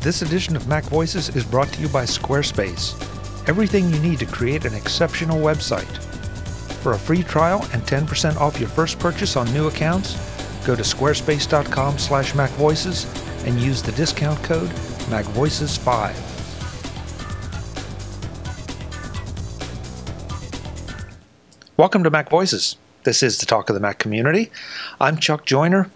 This edition of Mac Voices is brought to you by Squarespace. Everything you need to create an exceptional website. For a free trial and 10% off your first purchase on new accounts, go to squarespace.com/MacVoices and use the discount code MacVoices5. Welcome to Mac Voices. This is the talk of the Mac community. I'm Chuck Joyner.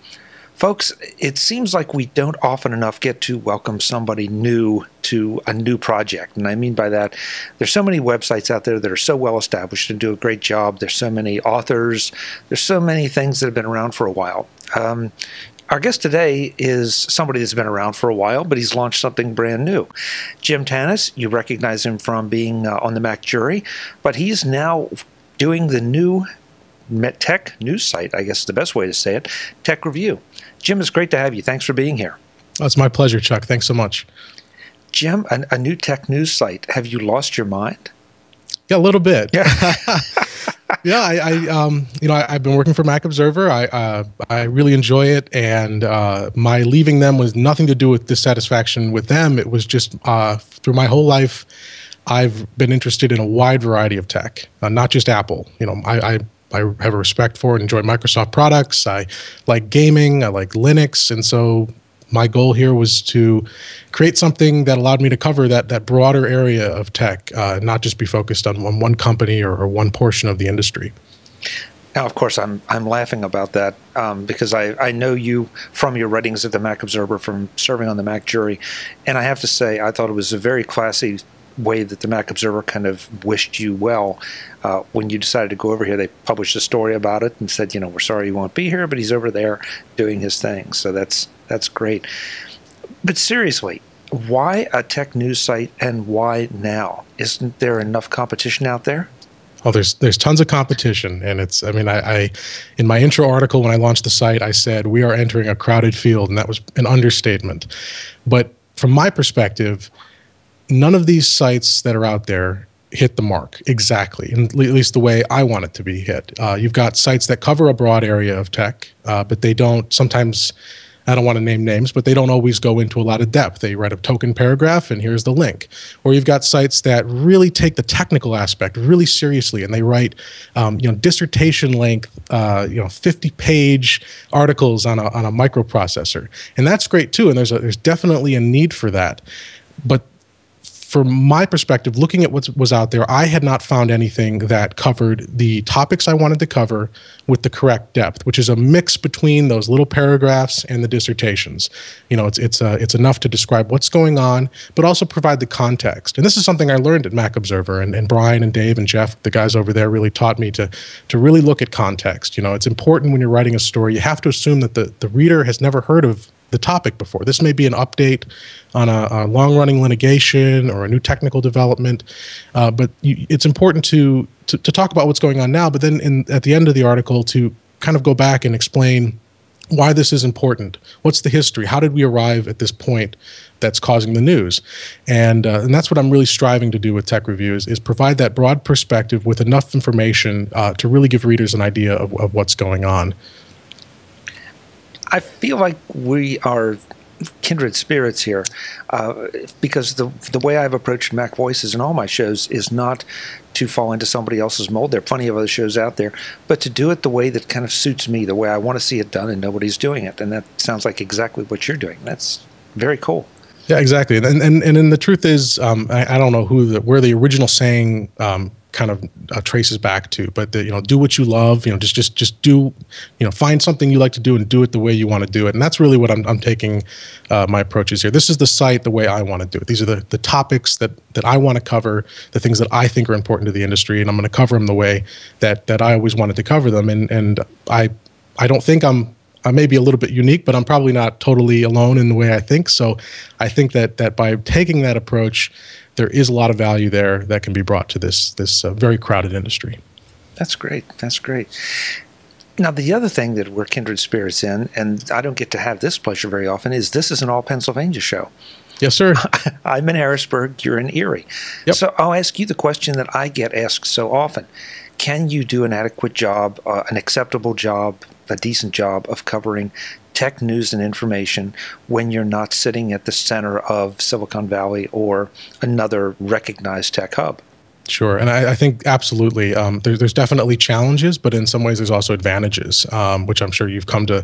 Folks, it seems like we don't often enough get to welcome somebody new to a new project. And I mean by that, there's so many websites out there that are so well established and do a great job. There's so many authors. There's so many things that have been around for a while. Our guest today is somebody that's been around for a while, but he's launched something brand new. Jim Tanous, you recognize him from being on the Mac jury, but he's now doing the new tech news site, I guess is the best way to say it, TekRevue. Jim, it's great to have you. Thanks for being here. Oh, it's my pleasure, Chuck. Thanks so much. Jim, a new tech news site. Have you lost your mind? Yeah, a little bit. Yeah. Yeah, I've been working for Mac Observer. I really enjoy it, and my leaving them was nothing to do with dissatisfaction with them. It was just through my whole life, I've been interested in a wide variety of tech, not just Apple. You know, I have a respect for and enjoy Microsoft products. I like gaming. I like Linux. And so my goal here was to create something that allowed me to cover that broader area of tech, not just be focused on one company or one portion of the industry. Now, of course, I'm laughing about that because I know you from your writings at the Mac Observer, from serving on the Mac jury. And I have to say, I thought it was a very classy way that the Mac Observer kind of wished you well. When you decided to go over here, they published a story about it and said, you know, we're sorry you won't be here, but he's over there doing his thing. So that's great. But seriously, why a tech news site and why now? Isn't there enough competition out there? Oh, there's tons of competition, and it's. I mean, I in my intro article when I launched the site, I said we are entering a crowded field, and that was an understatement. But from my perspective, none of these sites that are out there hit the mark exactly, at least the way I want it to be hit. You've got sites that cover a broad area of tech, but they don't sometimes. I don't want to name names, but they don't always go into a lot of depth. They write a token paragraph, and here's the link. Or you've got sites that really take the technical aspect really seriously, and they write, dissertation length, 50-page articles on a microprocessor, and that's great too. And there's definitely a need for that, but from my perspective, looking at what was out there, I had not found anything that covered the topics I wanted to cover with the correct depth, which is a mix between those little paragraphs and the dissertations. You know, it's enough to describe what's going on, but also provide the context. And this is something I learned at Mac Observer, and Brian and Dave and Jeff, the guys over there, really taught me to really look at context. You know, it's important when you're writing a story. You have to assume that the reader has never heard of the topic before. This may be an update on a long-running litigation or a new technical development, but it's important to talk about what's going on now, but then at the end of the article to kind of go back and explain why this is important. What's the history? How did we arrive at this point that's causing the news? And that's what I'm really striving to do with TekRevue is provide that broad perspective with enough information to really give readers an idea of what's going on. I feel like we are kindred spirits here because the way I've approached Mac Voices and all my shows is not to fall into somebody else's mold. There are plenty of other shows out there, but to do it the way that kind of suits me, the way I want to see it done, and nobody's doing it. And that sounds like exactly what you're doing. That's very cool. Yeah, exactly. And the truth is, I don't know where the original saying kind of traces back to, but do what you love. Just do. Find something you like to do and do it the way you want to do it. And that's really what I'm taking my approaches here. This is the site the way I want to do it. These are the topics that I want to cover, the things that I think are important to the industry, and I'm going to cover them the way that I always wanted to cover them. And I don't think I may be a little bit unique, but I'm probably not totally alone in the way I think. So I think that by taking that approach, there is a lot of value there that can be brought to this very crowded industry. That's great. That's great. Now, the other thing that we're kindred spirits in, and I don't get to have this pleasure very often, is this is an all Pennsylvania show. Yes, sir. I'm in Harrisburg. You're in Erie. Yep. So I'll ask you the question that I get asked so often. Can you do an adequate job, an acceptable job, a decent job of covering tech news and information when you're not sitting at the center of Silicon Valley or another recognized tech hub? Sure, and I think absolutely. There's definitely challenges, but in some ways there's also advantages, which I'm sure you've come to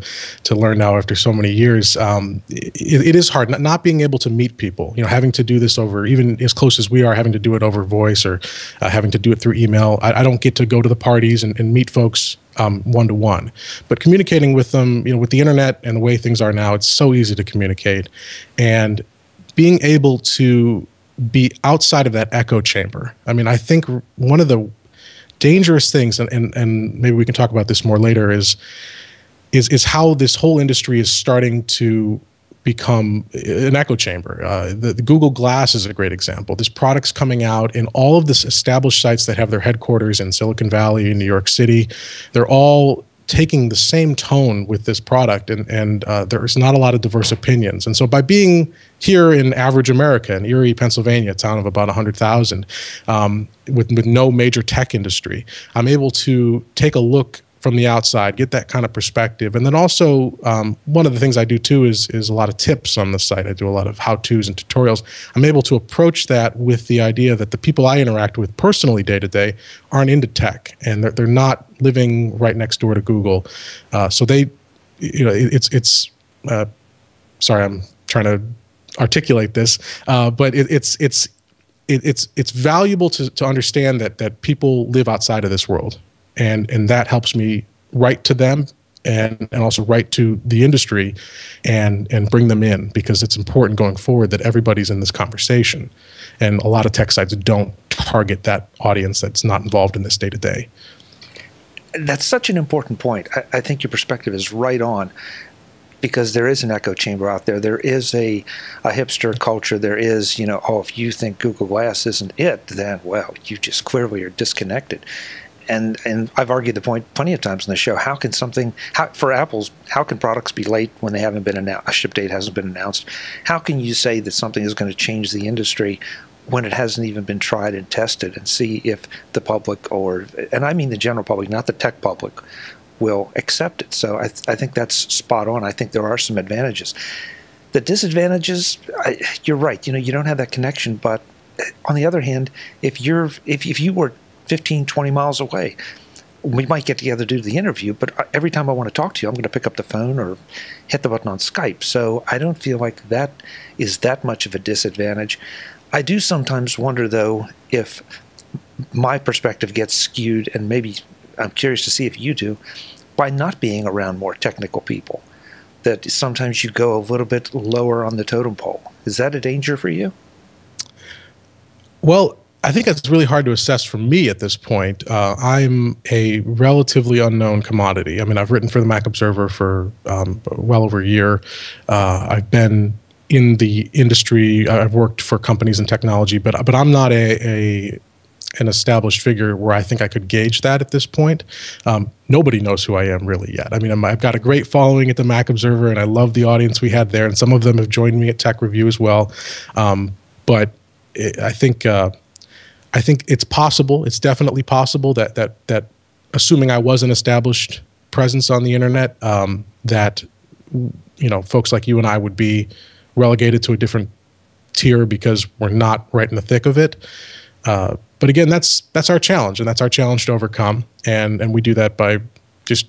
learn now after so many years. It is hard not being able to meet people. Having to do this over, even as close as we are, having to do it over voice or having to do it through email. I don't get to go to the parties and meet folks one-to-one, but communicating with them, with the internet and the way things are now, it's so easy to communicate, and being able to be outside of that echo chamber. I mean, I think one of the dangerous things, and maybe we can talk about this more later, is how this whole industry is starting to become an echo chamber. The Google Glass is a great example. This product's coming out in all of this established sites that have their headquarters in Silicon Valley, in New York City. They're all taking the same tone with this product, and there's not a lot of diverse opinions. And so by being here in average America, in Erie, Pennsylvania, a town of about 100,000, with no major tech industry, I'm able to take a look from the outside, get that kind of perspective. And then also, one of the things I do too is a lot of tips on the site. I do a lot of how-tos and tutorials. I'm able to approach that with the idea that the people I interact with personally day to day aren't into tech, and they're not living right next door to Google. So they, it's sorry, I'm trying to articulate this, but it's valuable to understand that people live outside of this world. And that helps me write to them and also write to the industry and bring them in, because it's important going forward that everybody's in this conversation. And a lot of tech sites don't target that audience that's not involved in this day to day. That's such an important point. I think your perspective is right on, because there is an echo chamber out there. There is a hipster culture. There is, if you think Google Glass isn't it, then, well, you just clearly are disconnected. And I've argued the point plenty of times on the show. How can products be late when they haven't been announced? A ship date hasn't been announced. How can you say that something is going to change the industry when it hasn't even been tried and tested, and see if the public, and I mean the general public, not the tech public, will accept it? So I think that's spot on. I think there are some advantages. The disadvantages, you're right. You don't have that connection. But on the other hand, if you were 15, 20 miles away, we might get together to do the interview, but every time I want to talk to you, I'm going to pick up the phone or hit the button on Skype. So I don't feel like that is that much of a disadvantage. I do sometimes wonder, though, if my perspective gets skewed, and maybe I'm curious to see if you do, by not being around more technical people, that sometimes you go a little bit lower on the totem pole. Is that a danger for you? Well, I think it's really hard to assess for me at this point. I'm a relatively unknown commodity. I mean, I've written for the Mac Observer for well over a year. I've been in the industry. I've worked for companies in technology, but I'm not an established figure where I think I could gauge that at this point. Nobody knows who I am really yet. I mean, I've got a great following at the Mac Observer, and I love the audience we had there, and some of them have joined me at TekRevue as well. But I think it's possible. It's definitely possible that assuming I was an established presence on the internet, that folks like you and I would be relegated to a different tier because we're not right in the thick of it. But again, that's our challenge, and that's our challenge to overcome. And we do that by just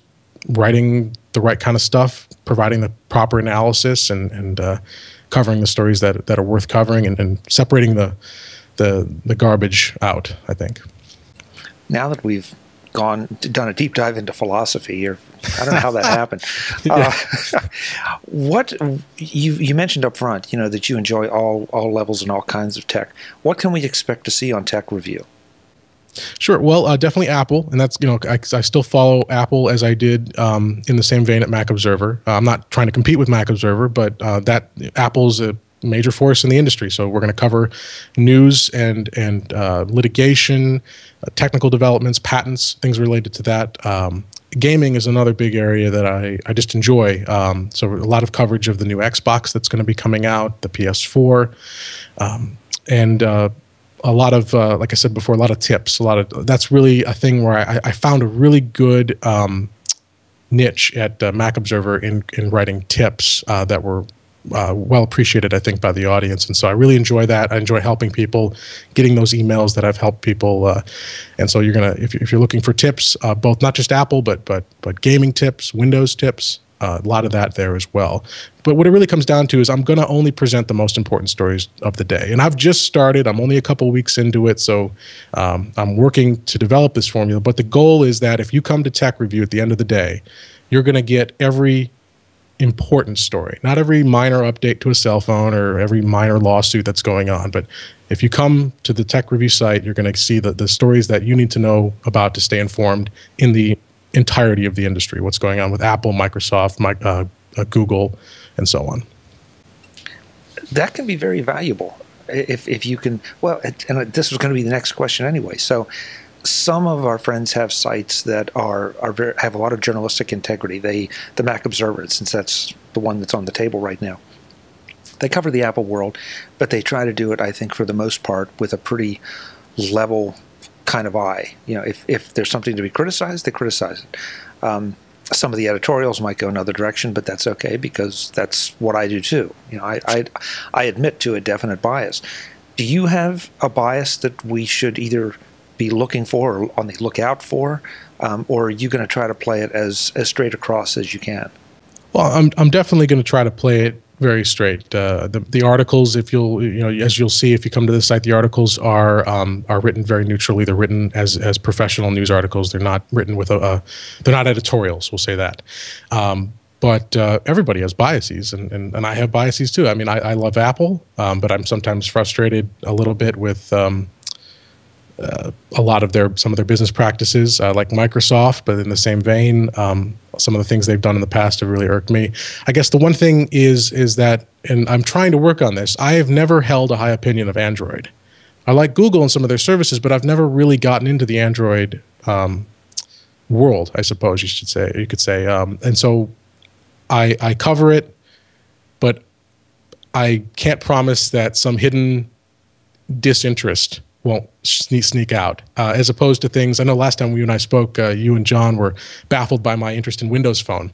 writing the right kind of stuff, providing the proper analysis, and covering the stories that are worth covering, and separating the garbage out, I think. Now that we've done a deep dive into philosophy, or I don't know how that happened. What you mentioned up front, that you enjoy all levels and all kinds of tech. What can we expect to see on TekRevue? Sure. Well, definitely Apple, and that's I still follow Apple as I did in the same vein at Mac Observer. I'm not trying to compete with Mac Observer, but that Apple's major force in the industry. So we're going to cover news and litigation, technical developments, patents, things related to that. Gaming is another big area that I just enjoy. So a lot of coverage of the new Xbox that's going to be coming out, the PS4, and a lot of, like I said before, a lot of tips. That's really a thing where I found a really good niche at Mac Observer in writing tips that were well appreciated, I think, by the audience. And so I really enjoy that. I enjoy helping people, getting those emails that I've helped people. And so you're gonna, if you're looking for tips, both not just Apple, but gaming tips, Windows tips, a lot of that there as well. But what it really comes down to is I'm going to only present the most important stories of the day. And I've just started. I'm only a couple weeks into it, so I'm working to develop this formula. But the goal is that if you come to TekRevue at the end of the day, you're going to get every important story, not every minor update to a cell phone or every minor lawsuit that's going on. But if you come to the TekRevue site, you're going to see the stories that you need to know about to stay informed in the entirety of the industry, what's going on with Apple, Microsoft, Google, and so on. That can be very valuable if you can. Well, and this was going to be the next question anyway. So some of our friends have sites that have a lot of journalistic integrity. The Mac Observer, since that's the one that's on the table right now, they cover the Apple world, but they try to do it, I think, for the most part, with a pretty level kind of eye. You know, if there's something to be criticized, they criticize it. Some of the editorials might go another direction, but that's okay because that's what I do too. You know, I admit to a definite bias. Do you have a bias that we should either be looking for or on the lookout for, or are you going to try to play it as straight across as you can? Well, I'm definitely going to try to play it very straight. The articles, as you'll see if you come to this site, the articles are written very neutrally. They're written as professional news articles. They're not written with they're not editorials. We'll say that. But everybody has biases, and I have biases too. I mean, I love Apple, but I'm sometimes frustrated a little bit with a lot of some of their business practices, like Microsoft, but in the same vein, some of the things they've done in the past have really irked me. I guess the one thing is that, and I'm trying to work on this, I have never held a high opinion of Android. I like Google and some of their services, but I've never really gotten into the Android world, I suppose you could say. And so I cover it, but I can't promise that some hidden disinterest won't sneak out, as opposed to things. I know last time you and I spoke, you and John were baffled by my interest in Windows Phone,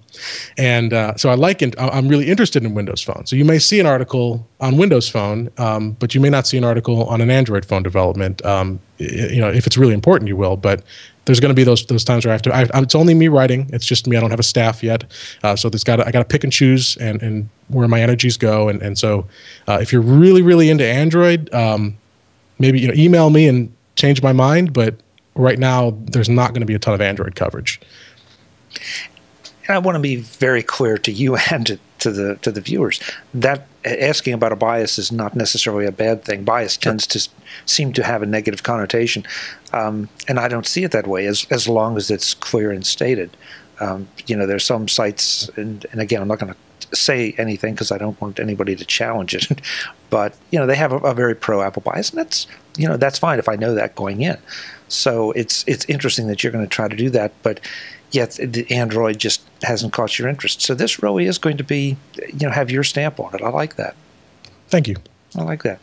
and so I'm really interested in Windows Phone. So you may see an article on Windows Phone, but you may not see an article on an Android phone development. If it's really important, you will. But there's going to be those times where it's only me writing. It's just me. I don't have a staff yet, so I got to pick and choose and where my energies go. And so if you're really, really into Android, maybe email me and change my mind, but right now there's not going to be a ton of Android coverage. And I want to be very clear to you and to the viewers that asking about a bias is not necessarily a bad thing. Bias tends to seem to have a negative connotation, and I don't see it that way as long as it's clear and stated. There's some sites, and again, I'm not going to say anything because I don't want anybody to challenge it. But they have a very pro-Apple bias, and that's fine if I know that going in. So it's interesting that you're going to try to do that, but yet the Android just hasn't caught your interest. So this really is going to be have your stamp on it. I like that. Thank you. I like that.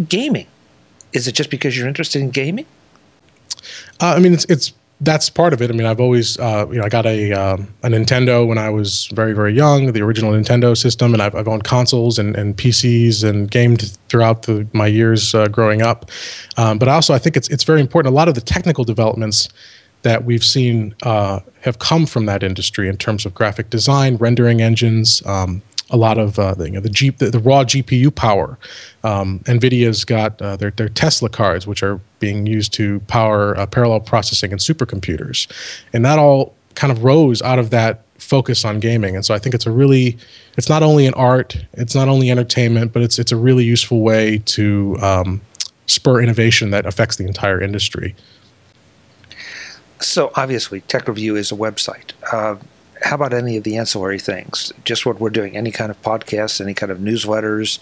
Gaming, is it just because you're interested in gaming? I mean, that's part of it. I mean, I've always, I got a Nintendo when I was very, very young, the original Nintendo system, and I've owned consoles and PCs and gamed throughout my years growing up. But also, I think it's very important. A lot of the technical developments that we've seen have come from that industry in terms of graphic design, rendering engines, a lot of the raw GPU power. NVIDIA's got their Tesla cards, which are being used to power parallel processing and supercomputers. And that all kind of rose out of that focus on gaming. And so I think it's not only an art, it's not only entertainment, but it's a really useful way to spur innovation that affects the entire industry. So obviously, TekRevue is a website. how about any of the ancillary things? Just what we're doing, any kind of podcasts, any kind of newsletters,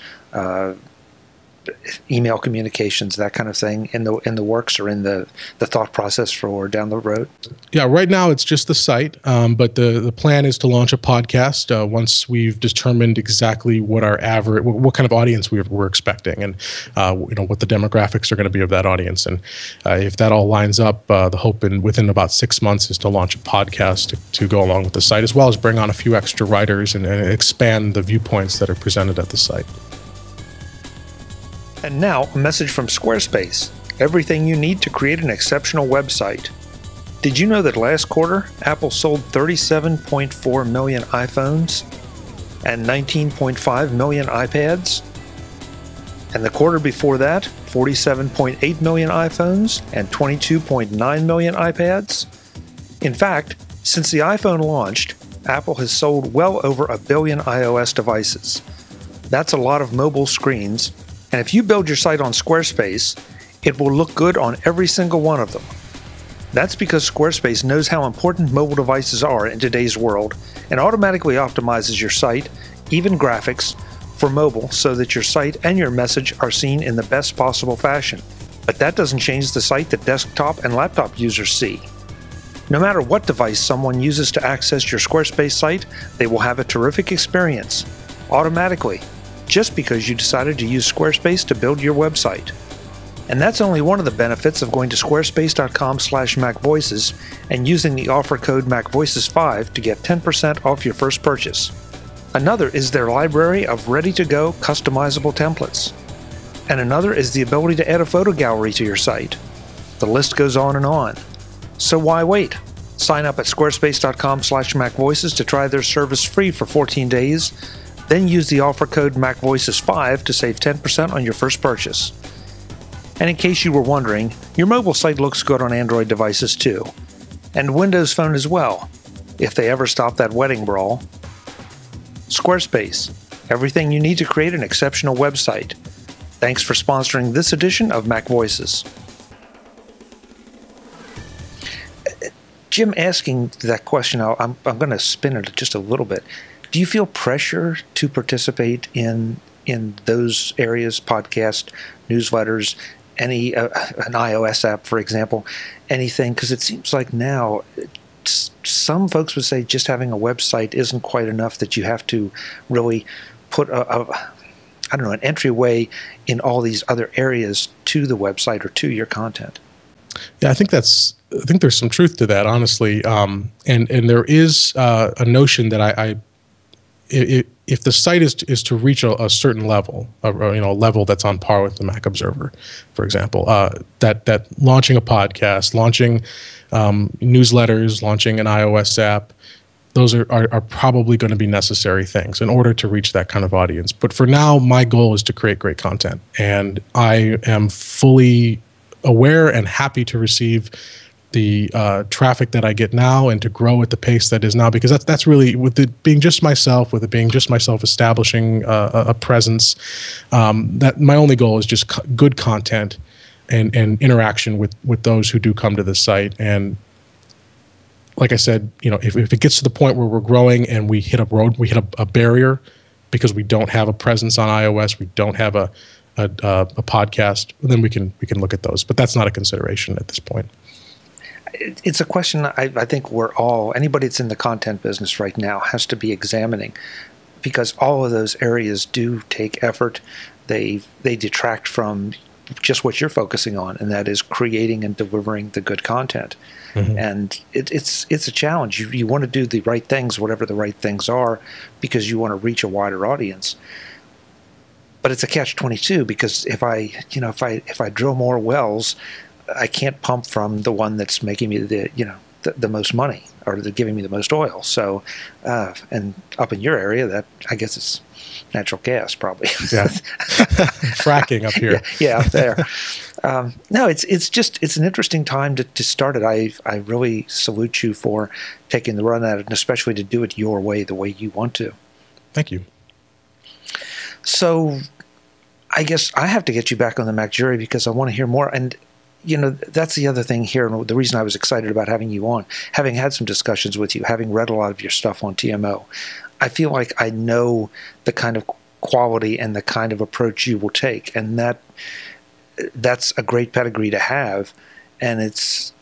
email communications, that kind of thing in the works or in the thought process for down the road? Yeah, right now it's just the site, but the plan is to launch a podcast once we've determined exactly what our average, what kind of audience we're expecting, and what the demographics are going to be of that audience. And if that all lines up, the hope within about 6 months is to launch a podcast to go along with the site, as well as bring on a few extra writers and expand the viewpoints that are presented at the site. And now, a message from Squarespace. Everything you need to create an exceptional website. Did you know that last quarter, Apple sold 37.4 million iPhones and 19.5 million iPads? And the quarter before that, 47.8 million iPhones and 22.9 million iPads? In fact, since the iPhone launched, Apple has sold well over 1 billion iOS devices. That's a lot of mobile screens. And if you build your site on Squarespace, it will look good on every single one of them. That's because Squarespace knows how important mobile devices are in today's world and automatically optimizes your site, even graphics, for mobile so that your site and your message are seen in the best possible fashion. But that doesn't change the site that desktop and laptop users see. No matter what device someone uses to access your Squarespace site, they will have a terrific experience, automatically, just because you decided to use Squarespace to build your website. And that's only one of the benefits of going to squarespace.com/MacVoices and using the offer code MacVoices5 to get 10% off your first purchase. Another is their library of ready-to-go customizable templates. And another is the ability to add a photo gallery to your site. The list goes on and on. So why wait? Sign up at squarespace.com/MacVoices to try their service free for 14 days. Then use the offer code MacVoices5 to save 10% on your first purchase. And in case you were wondering, your mobile site looks good on Android devices too. And Windows Phone as well, if they ever stop that wedding brawl. Squarespace, everything you need to create an exceptional website. Thanks for sponsoring this edition of MacVoices. Jim, asking that question, I'm going to spin it just a little bit. Do you feel pressure to participate in those areas, podcast, newsletters, an iOS app, for example, anything? Because it seems like now some folks would say just having a website isn't quite enough, that you have to really put an entryway in all these other areas to the website or to your content. Yeah, I think there's some truth to that, honestly. And there is a notion that if the site is to reach a certain level, a level that's on par with the Mac Observer, for example, that launching a podcast, launching newsletters, launching an iOS app, those are probably going to be necessary things in order to reach that kind of audience. But for now, my goal is to create great content, and I am fully aware and happy to receive the traffic that I get now and to grow at the pace that is now, because that's really, with it being just myself establishing a presence, that my only goal is just good content and interaction with those who do come to the site. And like I said, if it gets to the point where we're growing and we hit a barrier because we don't have a presence on iOS, we don't have a podcast, then we can look at those. But that's not a consideration at this point. It's a question I think anybody that's in the content business right now has to be examining, because all of those areas do take effort. They detract from just what you're focusing on, and that is creating and delivering the good content. Mm-hmm. And it's a challenge. You want to do the right things, whatever the right things are, because you want to reach a wider audience. But it's a catch-22, because if I drill more wells, I can't pump from the one that's making me the most money, or giving me the most oil. So, and up in your area, that I guess it's natural gas, probably. Yeah, fracking up here. Yeah, up there. No, it's an interesting time to start it. I really salute you for taking the run at it, and especially to do it your way, the way you want to. Thank you. So, I guess I have to get you back on the Mac jury, because I want to hear more. And that's the other thing here, and the reason I was excited about having you on, having had some discussions with you, having read a lot of your stuff on TMO, I feel like I know the kind of quality and the kind of approach you will take, and that's a great pedigree to have. And it's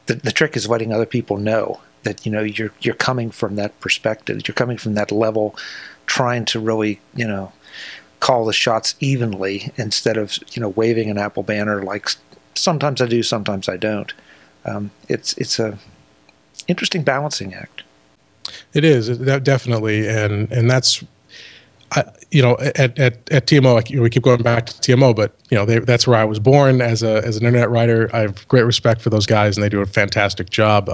the trick is letting other people know that you're coming from that perspective, you're coming from that level, trying to really call the shots evenly instead of waving an Apple banner like sometimes I do, sometimes I don't. It's a interesting balancing act. It is definitely, and that's at TMO. We keep going back to TMO, but that's where I was born as an internet writer. I have great respect for those guys, and they do a fantastic job.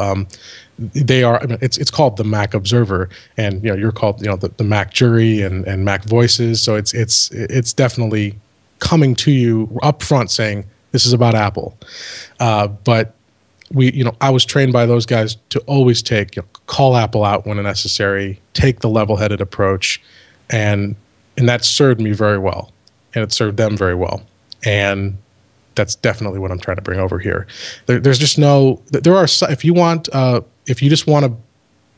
They are. It's called the Mac Observer, and you're called the Mac Jury and MacVoices. So it's definitely coming to you up front saying this is about Apple. But I was trained by those guys to always call Apple out when necessary, take the level-headed approach, and that served me very well, and it served them very well, and that's definitely what I'm trying to bring over here. There's just if you just want to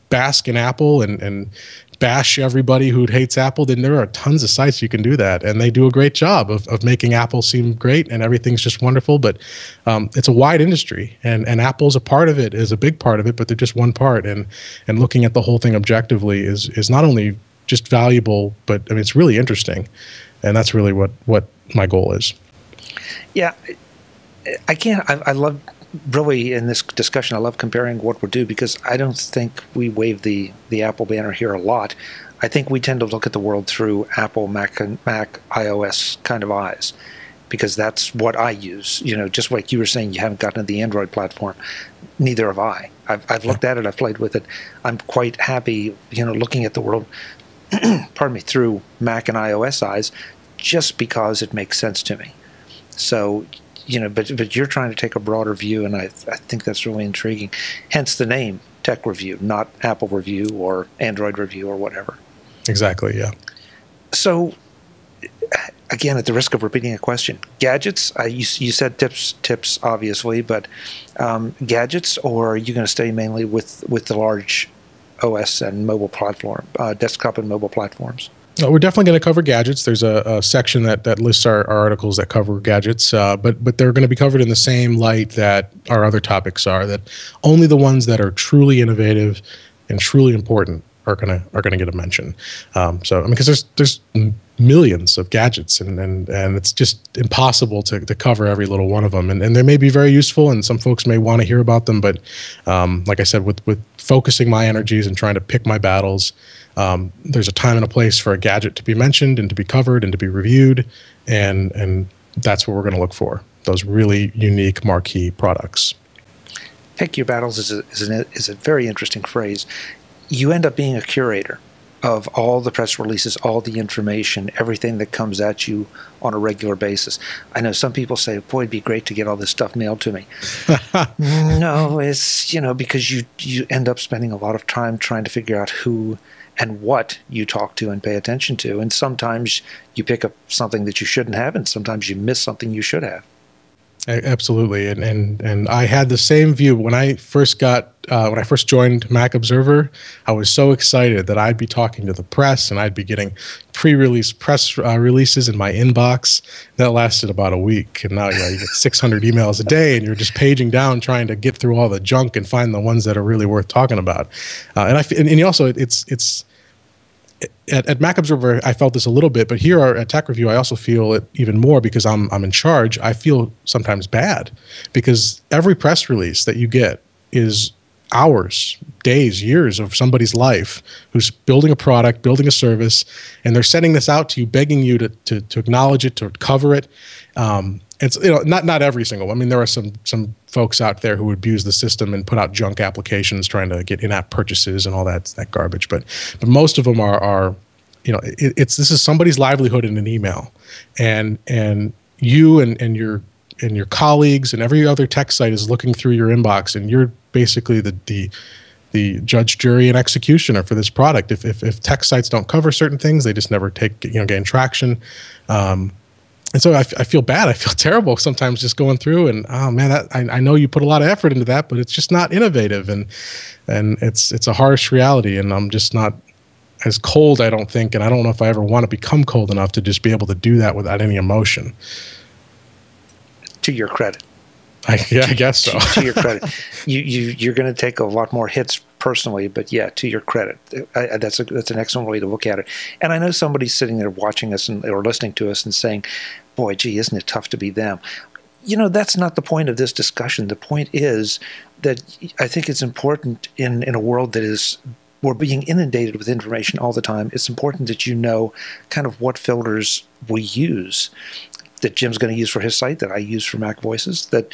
bask in Apple and bash everybody who hates Apple, then there are tons of sites you can do that, and they do a great job of making Apple seem great and everything's just wonderful. But it's a wide industry, and Apple's a part of it, is a big part of it, but they're just one part, and looking at the whole thing objectively is not only just valuable, but it's really interesting, and that's really what my goal is. Yeah, I love, really, in this discussion, I love comparing what we do, because I don't think we wave the Apple banner here a lot. I think we tend to look at the world through Apple, Mac, iOS kind of eyes, because that's what I use. Just like you were saying, you haven't gotten to the Android platform. Neither have I. I've looked at it. I've played with it. I'm quite happy, looking at the world, pardon me, through Mac and iOS eyes, just because it makes sense to me. So, but you're trying to take a broader view, and I think that's really intriguing. Hence the name TekRevue, not Apple Review or Android Review or whatever. Exactly, yeah. So, again, at the risk of repeating a question, gadgets, you said tips, obviously, but gadgets, or are you going to stay mainly with the large OS and mobile platform, desktop and mobile platforms? We're definitely going to cover gadgets. There's a section that lists our articles that cover gadgets, but they're going to be covered in the same light that our other topics are. That only the ones that are truly innovative and truly important are going to get a mention. Because there's millions of gadgets, and it's just impossible to cover every little one of them. And they may be very useful, and some folks may want to hear about them. But like I said, with focusing my energies and trying to pick my battles, there's a time and a place for a gadget to be mentioned and to be covered and to be reviewed, and that's what we're going to look for, those really unique marquee products. Pick your battles is a very interesting phrase. You end up being a curator of all the press releases, all the information, everything that comes at you on a regular basis. I know some people say, boy, it'd be great to get all this stuff mailed to me. No, it's, because you end up spending a lot of time trying to figure out who and what you talk to and pay attention to. And sometimes you pick up something that you shouldn't have, and sometimes you miss something you should have. Absolutely, and I had the same view when I first joined Mac Observer. I was so excited that I'd be talking to the press and I'd be getting pre-release press releases in my inbox. That lasted about a week, and now you get 600 emails a day, and you're just paging down trying to get through all the junk and find the ones that are really worth talking about. And also it's. At Mac Observer, I felt this a little bit, but here at TekRevue, I also feel it even more because I'm in charge. I feel sometimes bad because every press release that you get is hours, days, years of somebody's life who's building a product, building a service, and they're sending this out to you, begging you to acknowledge it, to cover it. It's not every single one. I mean, there are some folks out there who abuse the system and put out junk applications trying to get in-app purchases and all that garbage. But most of them are this is somebody's livelihood in an email, and you and your colleagues and every other tech site is looking through your inbox, and you're basically the judge, jury, and executioner for this product. If tech sites don't cover certain things, they just never gain traction. And so I feel bad. I feel terrible sometimes just going through and, oh man, I know you put a lot of effort into that, but it's just not innovative, and it's a harsh reality. And I'm just not as cold, I don't think, and I don't know if I ever want to become cold enough to just be able to do that without any emotion. To your credit. I guess so. To your credit. You're going to take a lot more hits personally, but yeah, to your credit. That's an excellent way to look at it. And I know somebody's sitting there watching us or listening to us and saying, boy, gee, isn't it tough to be them? That's not the point of this discussion. The point is that I think it's important in a world that is, we're being inundated with information all the time. It's important that you know kind of what filters we use, that Jim's going to use for his site, that I use for MacVoices,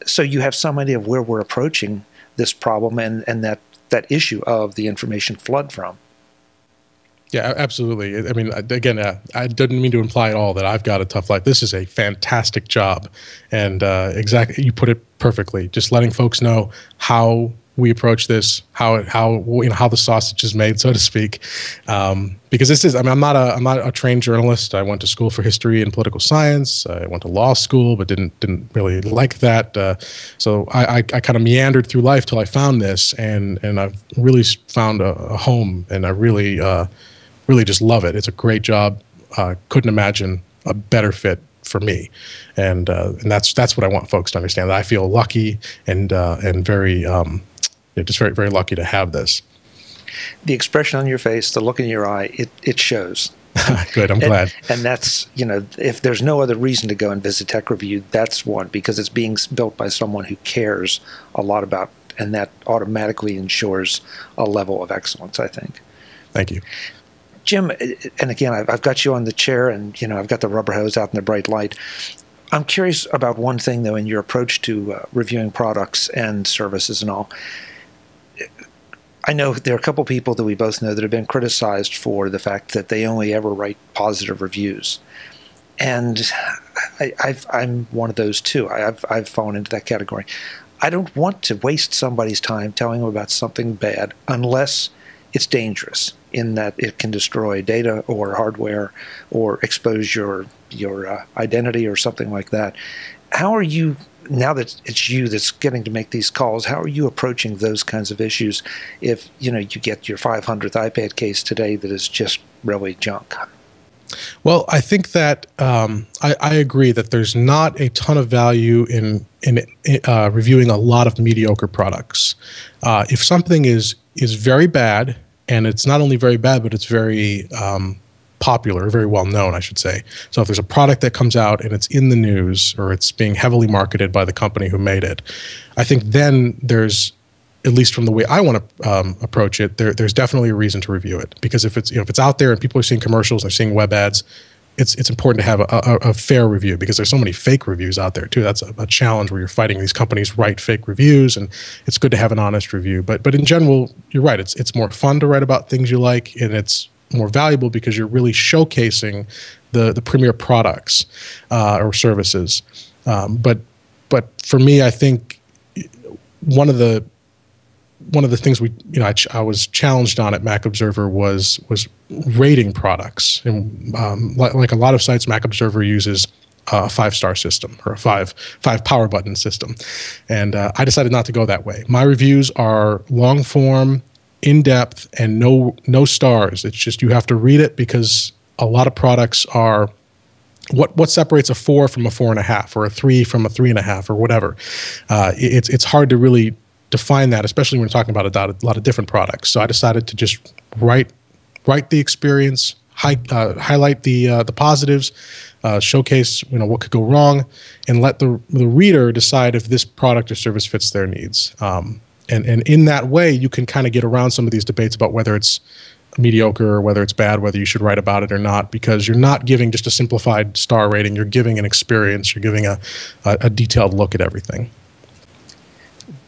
so you have some idea of where we're approaching this problem and that issue of the information flood from. Yeah, absolutely. I mean, again, I didn't mean to imply at all that I've got a tough life. This is a fantastic job, and exactly, you put it perfectly. Just letting folks know how we approach this, how the sausage is made, so to speak. Because this is, I mean, I'm not a trained journalist. I went to school for history and political science. I went to law school, but didn't really like that. So I kind of meandered through life till I found this, and I've really found a home, and I really just love it. It's a great job. Couldn't imagine a better fit for me, and that's what I want folks to understand. That I feel lucky and very just very, very lucky to have this. The expression on your face, the look in your eye, it shows. Good, I'm glad. And that's, if there's no other reason to go and visit TekRevue, that's one, because it's being built by someone who cares a lot about, and that automatically ensures a level of excellence, I think. Thank you. Jim, and again, I've got you on the chair, and I've got the rubber hose out in the bright light. I'm curious about one thing, though, in your approach to reviewing products and services and all. I know there are a couple people that we both know that have been criticized for the fact that they only ever write positive reviews, and I'm one of those too. I've fallen into that category. I don't want to waste somebody's time telling them about something bad unless it's dangerous, in that it can destroy data or hardware or expose your identity or something like that. How are you, now that it's you that's getting to make these calls, how are you approaching those kinds of issues if you get your 500th iPad case today that is just really junk? Well, I think that I agree that there's not a ton of value in reviewing a lot of mediocre products. If something is very bad, and it's not only very bad, but it's very popular, very well known, I should say. So if there's a product that comes out and it's in the news, or it's being heavily marketed by the company who made it, I think then there's, at least from the way I want to approach it, there's definitely a reason to review it. Because if it's out there and people are seeing commercials, they're seeing web ads, it's important to have a fair review, because there's so many fake reviews out there too. That's a challenge where you're fighting these companies write fake reviews, and it's good to have an honest review. But in general, you're right. It's more fun to write about things you like, and it's more valuable because you're really showcasing the premier products or services. But for me, I think one of the things I was challenged on at Mac Observer was rating products, and like a lot of sites, Mac Observer uses a 5-star system, or a five power button system, and I decided not to go that way. My reviews are long form, in depth, and no stars. It's just you have to read it, because a lot of products are what separates a 4 from a 4.5, or a 3 from a 3.5, or whatever. It's hard to really define that, especially when we're talking about a lot of different products. So I decided to just write the experience, highlight the positives, showcase what could go wrong, and let the reader decide if this product or service fits their needs. And in that way, you can kind of get around some of these debates about whether it's mediocre or whether it's bad, whether you should write about it or not, because you're not giving just a simplified star rating. You're giving an experience. You're giving a detailed look at everything.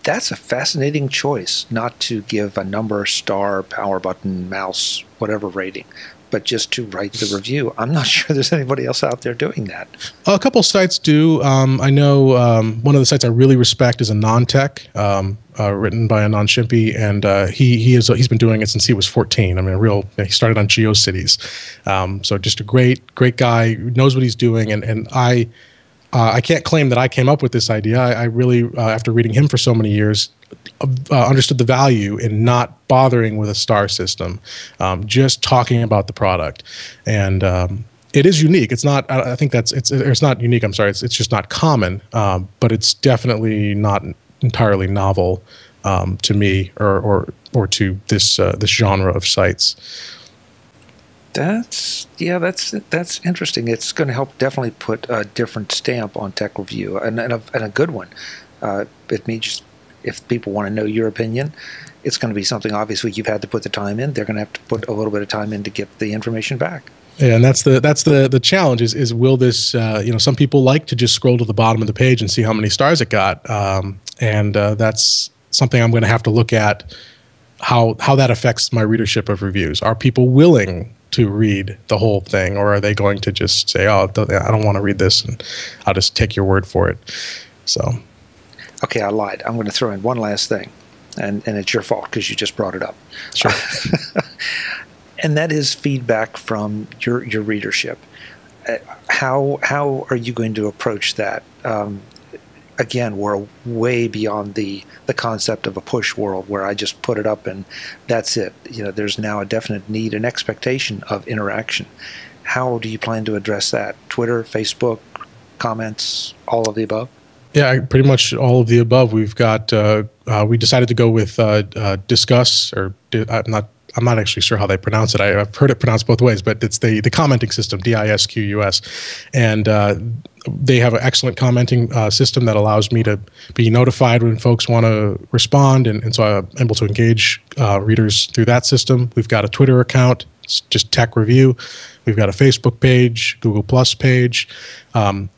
That's a fascinating choice, not to give a number, star, power button, mouse, whatever rating, but just to write the review. I'm not sure there's anybody else out there doing that. A couple sites do. I know one of the sites I really respect is AnonTech, written by Anon Shimpi, and he's been doing it since he was 14. I mean, he started on GeoCities. So just a great guy who knows what he's doing, and I can't claim that I came up with this idea. I really, after reading him for so many years, understood the value in not bothering with a star system, just talking about the product. And it is unique. It's not, I think it's not unique, I'm sorry, it's just not common, but it's definitely not entirely novel to me or to this genre of sites. That's interesting. It's going to help definitely put a different stamp on TekRevue, and a good one. It means if people want to know your opinion, it's going to be something obviously you've had to put the time in. They're going to have to put a little bit of time in to get the information back. Yeah, and that's the challenge is will this some people like to just scroll to the bottom of the page and see how many stars it got, and that's something I'm going to have to look at how that affects my readership of reviews. Are people willing to read the whole thing, or are they going to just say, "Oh, I don't want to read this," and I'll just take your word for it? So, okay, I lied. I'm going to throw in one last thing, and it's your fault because you just brought it up. Sure. And that is feedback from your readership. How are you going to approach that? Again, we're way beyond the concept of a push world where I just put it up and that's it. There's now a definite need and expectation of interaction. How do you plan to address that? Twitter, Facebook, comments, all of the above? Yeah, pretty much all of the above. We've got. We decided to go with Discuss, or I'm not actually sure how they pronounce it. I've heard it pronounced both ways, but it's the commenting system, DISQUS, and they have an excellent commenting system that allows me to be notified when folks want to respond, and so I'm able to engage readers through that system. We've got a Twitter account. It's just TekRevue. We've got a Facebook page, Google Plus page.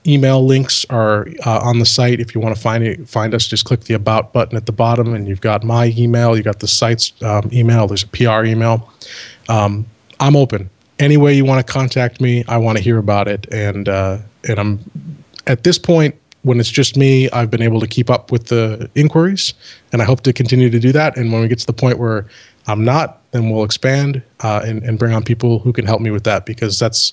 Email links are on the site. If you want to find us, just click the About button at the bottom, and you've got my email. You've got the site's email. There's a PR email. I'm open. Any way you want to contact me, I want to hear about it. And I'm at this point, when it's just me, I've been able to keep up with the inquiries, and I hope to continue to do that. And when we get to the point where I'm not, then we'll expand and bring on people who can help me with that, because that's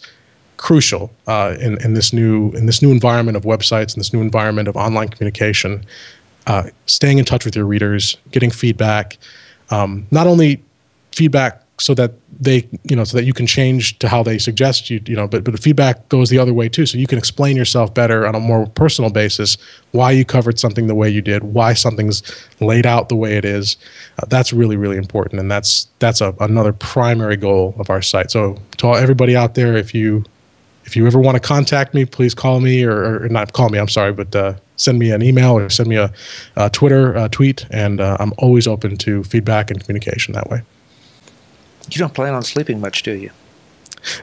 crucial in this new environment of websites and this new environment of online communication. Staying in touch with your readers, getting feedback, not only feedback so that so that you can change to how they suggest but the feedback goes the other way too, so you can explain yourself better on a more personal basis, why you covered something the way you did, why something's laid out the way it is. That's really, really important, and that's another primary goal of our site. So to everybody out there, if you ever want to contact me, please call me, or not call me, I'm sorry, but send me an email or send me a Twitter tweet, and I'm always open to feedback and communication that way. You don't plan on sleeping much, do you?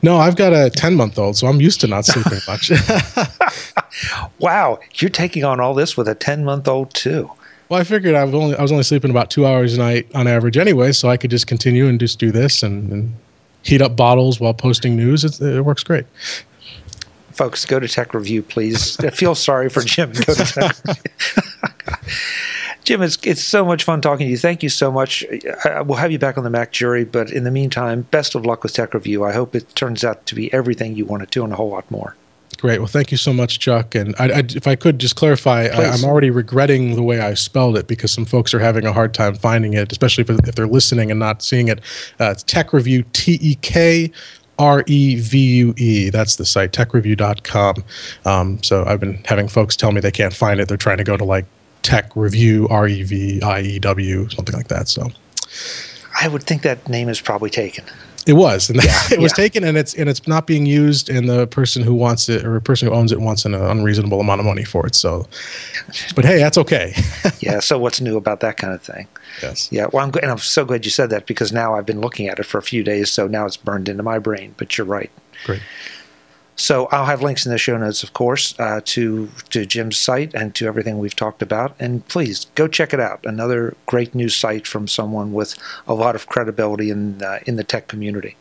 No, I've got a 10-month-old, so I'm used to not sleeping much. Wow, you're taking on all this with a 10-month-old too. Well, I figured I was only sleeping about 2 hours a night on average anyway, so I could just continue and just do this and heat up bottles while posting news. It works great. Folks, go to TekRevue, please. I feel sorry for Jim. Go to TekRevue. Jim, it's so much fun talking to you. Thank you so much. We'll have you back on the Mac jury, but in the meantime, best of luck with TekRevue. I hope it turns out to be everything you want it to and a whole lot more. Great. Well, thank you so much, Chuck. And if I could just clarify, I'm already regretting the way I spelled it, because some folks are having a hard time finding it, especially if they're listening and not seeing it. It's TekRevue, TekRevue. That's the site, TekRevue.com. So I've been having folks tell me they can't find it. They're trying to go to like TekRevue, REVIEW, something like that. So I would think that name is probably taken. It was, and it was taken, and it's not being used, and the person who wants it, or the person who owns it, wants an unreasonable amount of money for it. So, but hey, that's okay. Yeah. So what's new about that kind of thing? Yes. Yeah. Well, I'm so glad you said that, because now I've been looking at it for a few days, so now it's burned into my brain. But you're right. Great. So I'll have links in the show notes, of course, to Jim's site and to everything we've talked about. And please go check it out. Another great news site from someone with a lot of credibility in the tech community.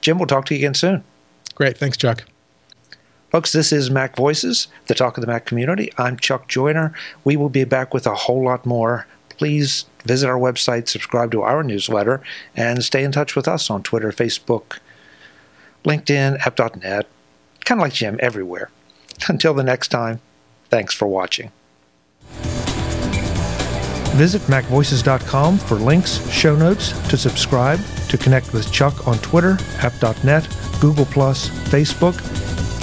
Jim, we'll talk to you again soon. Great. Thanks, Chuck. Folks, this is Mac Voices, the talk of the Mac community. I'm Chuck Joyner. We will be back with a whole lot more. Please visit our website, subscribe to our newsletter, and stay in touch with us on Twitter, Facebook, LinkedIn, app.net, kind of like Jim, everywhere. Until the next time, thanks for watching. Visit MacVoices.com for links, show notes, to subscribe, to connect with Chuck on Twitter, app.net, Google+, Facebook,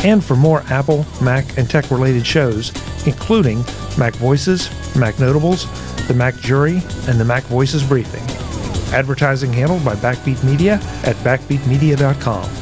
and for more Apple, Mac, and tech-related shows, including Mac Voices, Mac Notables, the Mac Jury, and the Mac Voices Briefing. Advertising handled by Backbeat Media at backbeatmedia.com.